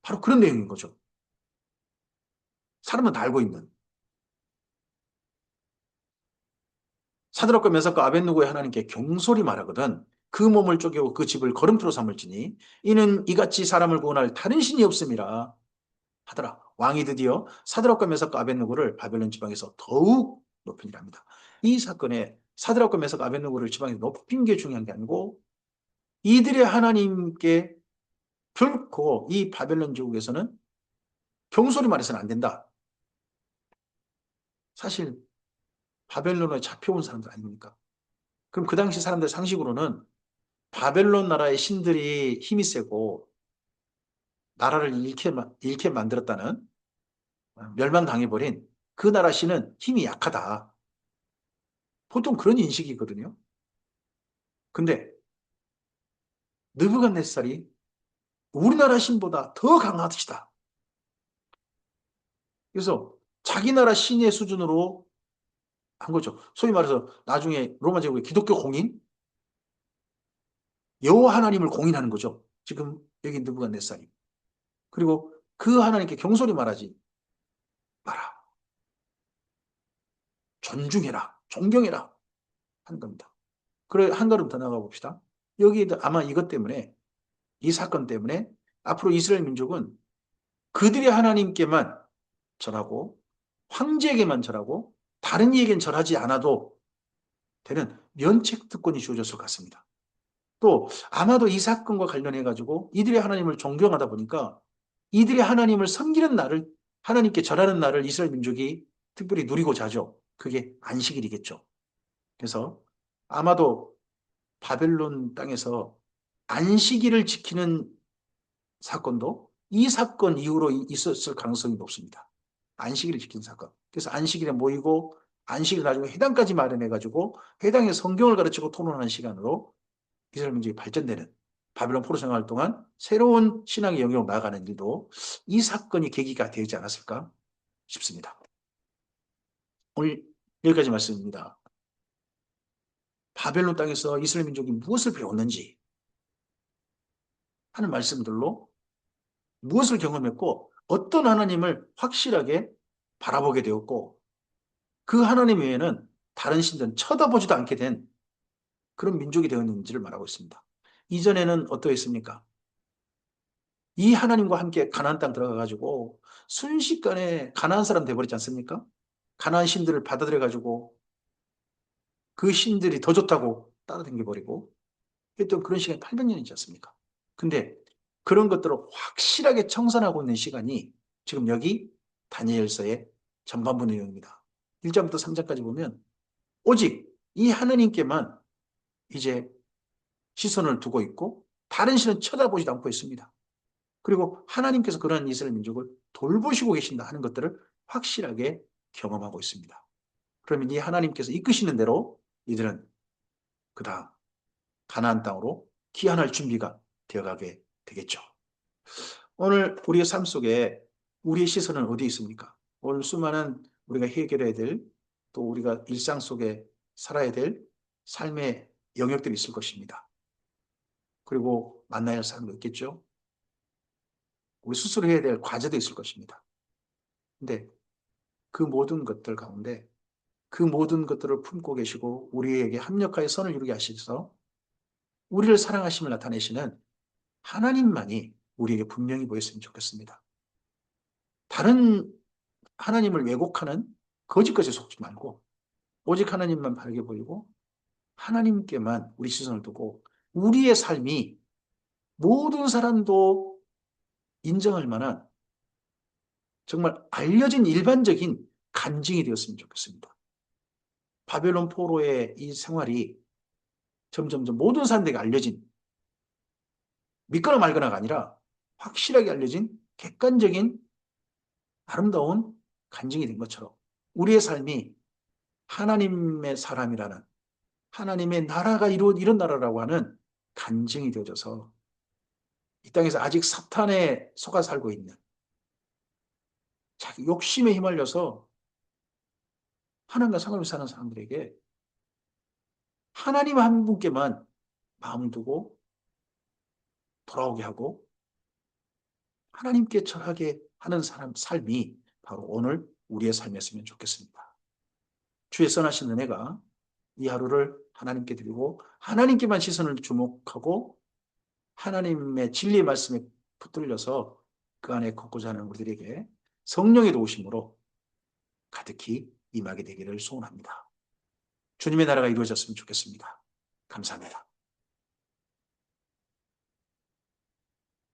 바로 그런 내용인 거죠. 사람은 다 알고 있는. 사드락과 메삭과 아벳느고의 하나님께 경솔히 말하거든 그 몸을 쪼개고 그 집을 거름투로 삼을지니 이는 이같이 사람을 구원할 다른 신이 없음이라 하더라. 왕이 드디어 사드락과 메삭과 아벳느고를 바벨론 지방에서 더욱 높인 일합니다. 이 사건에 사드락과 메삭과 아벳느고를 지방에서 높인 게 중요한 게 아니고 이들의 하나님께 결코 이 바벨론 제국에서는 경솔히 말해서는 안 된다. 사실 바벨론에 잡혀온 사람들 아닙니까? 그럼 그 당시 사람들 상식으로는 바벨론 나라의 신들이 힘이 세고 나라를 잃게 만들었다는, 멸망당해버린 그 나라 신은 힘이 약하다. 보통 그런 인식이거든요. 근데 느부갓네살이 우리나라 신보다 더 강하시다. 그래서 자기 나라 신의 수준으로 한 거죠. 소위 말해서 나중에 로마 제국의 기독교 공인, 여호와 하나님을 공인하는 거죠. 지금 여기 느부갓네살이. 그리고 그 하나님께 경솔히 말하지 마라. 존중해라. 존경해라. 하는 겁니다. 그래, 한 걸음 더 나가 봅시다. 여기 아마 이것 때문에, 이 사건 때문에 앞으로 이스라엘 민족은 그들의 하나님께만 절하고 황제에게만 절하고 다른 이에겐 절하지 않아도 되는 면책특권이 주어졌을 것 같습니다. 또 아마도 이 사건과 관련해 가지고 이들의 하나님을 존경하다 보니까 이들의 하나님을 섬기는 날을, 하나님께 절하는 날을 이스라엘 민족이 특별히 누리고자 하죠. 그게 안식일이겠죠. 그래서 아마도 바벨론 땅에서 안식일을 지키는 사건도 이 사건 이후로 있었을 가능성이 높습니다. 안식일을 지키는 사건. 그래서 안식일에 모이고 안식일 나중에 회당까지 마련해가지고 회당에 성경을 가르치고 토론하는 시간으로 이스라엘 민족이 발전되는, 바벨론 포로 생활 동안 새로운 신앙의 영역으로 나아가는 일도 이 사건이 계기가 되지 않았을까 싶습니다. 오늘 여기까지 말씀입니다. 바벨론 땅에서 이스라엘 민족이 무엇을 배웠는지 하는 말씀들로 무엇을 경험했고 어떤 하나님을 확실하게 바라보게 되었고 그 하나님 외에는 다른 신들은 쳐다보지도 않게 된 그런 민족이 되었는지를 말하고 있습니다. 이전에는 어떠했습니까? 이 하나님과 함께 가나안 땅 들어가가지고 순식간에 가나안 사람 돼버리지 않습니까? 가나안 신들을 받아들여가지고 그 신들이 더 좋다고 따라다녀버리고 했던 그런 시간이 800년이지 않습니까? 근데 그런 것들을 확실하게 청산하고 있는 시간이 지금 여기 다니엘서의 전반부 내용입니다. 1장부터 3장까지 보면 오직 이 하느님께만 이제 시선을 두고 있고 다른 신은 쳐다보지도 않고 있습니다. 그리고 하나님께서 그러한 이스라엘 민족을 돌보시고 계신다 하는 것들을 확실하게 경험하고 있습니다. 그러면 이 하나님께서 이끄시는 대로 이들은 그다음 가나안 땅으로 귀환할 준비가 되어가게 되겠죠. 오늘 우리의 삶 속에 우리의 시선은 어디에 있습니까? 오늘 수많은 우리가 해결해야 될, 또 우리가 일상 속에 살아야 될 삶의 영역들이 있을 것입니다. 그리고 만나야 할 사람도 있겠죠. 우리 스스로 해야 될 과제도 있을 것입니다. 근데 그 모든 것들 가운데 그 모든 것들을 품고 계시고 우리에게 합력하여 선을 이루게 하셔서 우리를 사랑하심을 나타내시는 하나님만이 우리에게 분명히 보였으면 좋겠습니다. 다른 하나님을 왜곡하는 거짓것에 속지 말고 오직 하나님만 바르게 보이고 하나님께만 우리 시선을 두고 우리의 삶이 모든 사람도 인정할 만한 정말 알려진 일반적인 간증이 되었으면 좋겠습니다. 바벨론 포로의 이 생활이 점점점 모든 사람들에게 알려진, 믿거나 말거나가 아니라 확실하게 알려진 객관적인 아름다운 간증이 된 것처럼 우리의 삶이 하나님의 사람이라는, 하나님의 나라가 이런 나라라고 하는 간증이 되어져서 이 땅에서 아직 사탄에 속아 살고 있는, 자기 욕심에 휘말려서 하나님과 상관없이 사는 사람들에게 하나님 한 분께만 마음 두고 돌아오게 하고 하나님께 절하게 하는 사람 삶이 바로 오늘 우리의 삶이었으면 좋겠습니다. 주의 선하신 은혜가 이 하루를 하나님께 드리고 하나님께만 시선을 주목하고 하나님의 진리의 말씀에 붙들려서 그 안에 걷고자 하는 우리들에게 성령의 도우심으로 가득히 임하게 되기를 소원합니다. 주님의 나라가 이루어졌으면 좋겠습니다. 감사합니다.